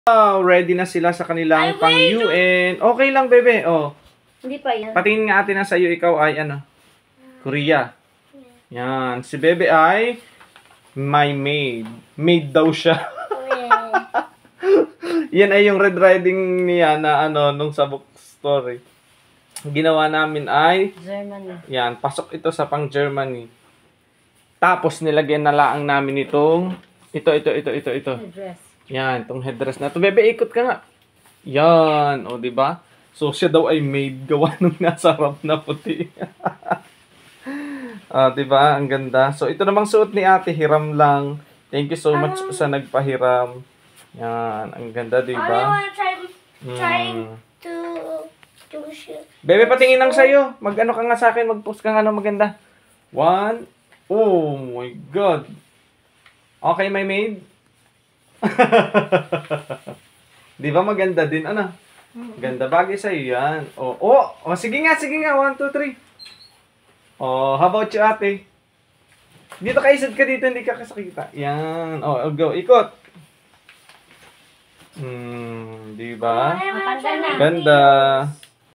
Wow, ready na sila sa kanilang pang-UN. Okay lang, bebe. Oh. Hindi pa yan. Patingin nga atin na sa'yo, ikaw ay ano? Korea. Yan. Si bebe ay my maid. Maid daw siya. Yan ay yung Red Riding niya na ano, nung sa book story. Ginawa namin ay Germany. yan, pasok ito sa pang Germany. Tapos nilagyan na laang namin itong ito. Dress. Yan, itong headdress na to. Bebe, ikot ka nga. Yan, o, di ba? So, siya daw ay maid gawa nung nasa harap na puti. Di ba? Ang ganda. So, ito namang suot ni ate, hiram lang. Thank you so much sa nagpahiram. Yan, ang ganda, di ba? Trying to do shit. Bebe, patingin lang sa'yo. Mag-ano ka nga sa akin, mag-post ka nga ng maganda. 1. Oh my God. Okay, my maid? Di ba maganda din, ano? Ganda, bagay sa'yo yan. Sige nga. 1, 2, 3. Oh, how about you, ate? Dito ka, isad ka dito, hindi ka kasakita. Yan. Go, ikot. Di ba? Matanda na. Ganda.